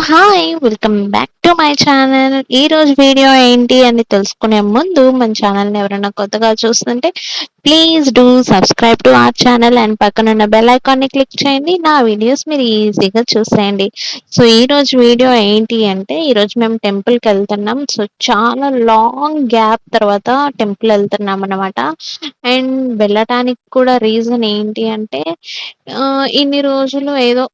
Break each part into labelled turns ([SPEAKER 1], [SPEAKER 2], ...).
[SPEAKER 1] Hi welcome back to my channel. ఈ రోజు video ఏంటి అని తెలుసుకునే ముందు మన ఛానల్ని ఎవరైనా కొత్తగా చూస్తుంటే please do subscribe to our channel and పక్కనున్న బెల్ ఐకాన్ని క్లిక్ చేయండి. నా వీడియోస్ మీరు ఈజీగా చూసేయండి. సో ఈ రోజు వీడియో ఏంటి అంటే ఈరోజు మేము టెంపుల్కి వెళ్తున్నాం. సో చాలా లాంగ్ గ్యాప్ తర్వాత టెంపుల్ వెళ్తున్నాం అనమాట. అండ్ వెళ్ళటానికి కూడా రీజన్ ఏంటి అంటే ఇన్ని రోజులు ఏదో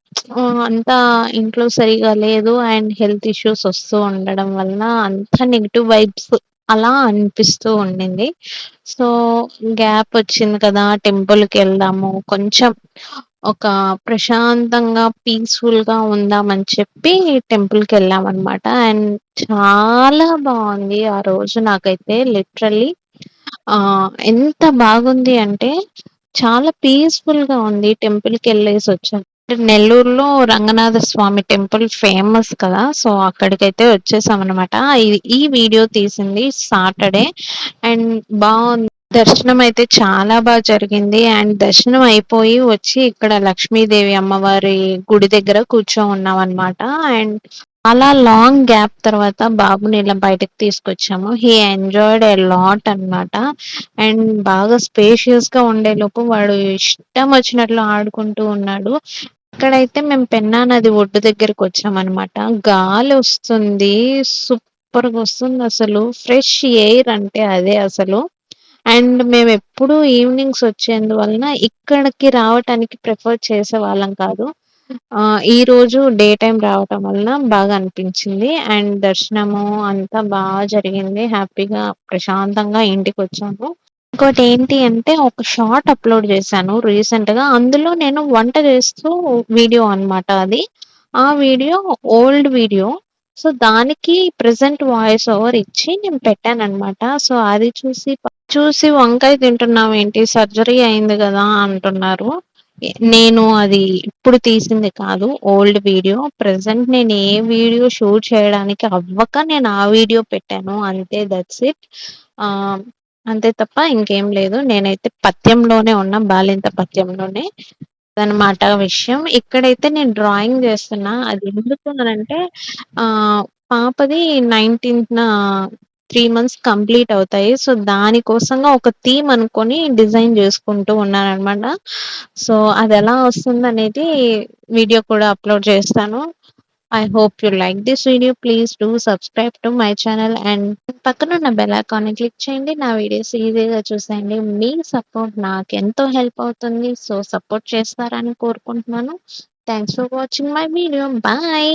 [SPEAKER 1] అంతా ఇంట్లో సరిగా లేదు అండ్ హెల్త్ ఇష్యూస్ వస్తూ ఉండడం వలన అంతా నెగెటివ్ వైబ్స్ అలా అనిపిస్తూ ఉండింది. సో గ్యాప్ వచ్చింది కదా, టెంపుల్కి వెళ్దాము, కొంచెం ఒక ప్రశాంతంగా పీస్ఫుల్గా ఉందామని చెప్పి టెంపుల్కి వెళ్ళామన్నమాట. అండ్ చాలా బాగుంది ఆ రోజు. నాకైతే లిటరల్లీ ఎంత బాగుంది అంటే చాలా పీస్‌ఫుల్‌గా ఉంది. టెంపుల్‌కెళ్ళేసొచ్చాం. నెల్లూరులో రంగనాథ స్వామి టెంపుల్ ఫేమస్ కదా! సో, అక్కడికైతే వచ్చేసామనమాట. ఈ వీడియో తీసింది సాటర్‌డే అండ్ బావుంది. దర్శనం అయితే చాలా జరిగింది. అండ్ దర్శనం అయిపోయి వచ్చి ఇక్కడ లక్ష్మీదేవి అమ్మవారి గుడి దగ్గర కూర్చోనున్నామనమాట. అండ్ చాలా లాంగ్ గ్యాప్ తర్వాత బాబుని ఇలా బయటకి తీసుకొచ్చాము. హి ఎంజాయ్డ్ ఎ లాట్ అనమాట. అండ్ బాగా స్పేషియస్‌గా ఉండేలోపు వాడు ఇష్టం వచ్చినట్లు ఆడుకుంటూ ఉన్నాడు. ఇక్కడైతే మేము పెన్నా నది ఒడ్డు దగ్గరకొచ్చామనమాట. గాలొస్తుంది. సూపర్‌గొస్తుందసలు. ఫ్రెష్ ఎయిర్ అంటే అదే అసలు. అండ్ మేమెప్పుడూ ఈవినింగ్స్ వచ్చేందువలన ఇక్కడికి రావటానికి ప్రిఫర్ చేసేవాళ్ళం కాదు. ఈరోజు డే టైమ్ రావటం వలన బాగా అనిపించింది. అండ్ దర్శనము అంతా జరిగింది. హ్యాపీగా ప్రశాంతంగా ఇంటికొచ్చాము. ఇంకోటేంటి అంటే ఒక షార్ట్ అప్‌లోడ్ చేశాను రీసెంట్‌గా. అందులో నేను వంట చేస్తూ వీడియో అనమాట అది. ఆ వీడియో ఓల్డ్ వీడియో. సో, దానికి ప్రెజెంట్ వాయిస్ ఓవర్ ఇచ్చి నేను పెట్టాననమాట. సో, అది చూసి "వంకాయ తింటున్నావేంటి? సర్జరీ అయింది గదా!" అంటున్నారు. నేను అది ఇప్పుడు తీసింది కాదు. Old video. ప్రెజెంట్ నేను ఏ వీడియో షూట్ చేయడానికి అవ్వక నేను ఆ వీడియో పెట్టాను. అంతే దట్స్ ఇట్. ఆహ్, అంతే తప్ప ఇంకేం లేదు. నేనైతే పత్యంలోనే ఉన్నా. బాలింత పత్యంలోనే. అదనమాట విషయం. ఇక్కడైతే నేను డ్రాయింగ్ చేస్తున్నా. అది ఎందుకు అనంటే పాపది 19థ్‌న 3 మంత్స్ కంప్లీట్ అవుతాయి. సో, దానికోసంగా ఒక థీమ్ అనుకోని డిజైన్ చేసుకుంటూ ఉన్నాననమాట. సో, అదెలా వస్తుందనేది వీడియో కూడా అప్‌లోడ్ చేస్తాను. I hope you like this video. Please do subscribe to my channel and పక్కనున్న బెల్ ఐకాన్‌ని క్లిక్ చేయండి. నా వీడియోస్ ఈజీగా చూసేయండి. మీ సపోర్ట్ నాకెంతో హెల్ప్ అవుతుంది. సో, సపోర్ట్ చేస్తారని కోరుకుంటున్నాను. Thanks for watching my video. Bye.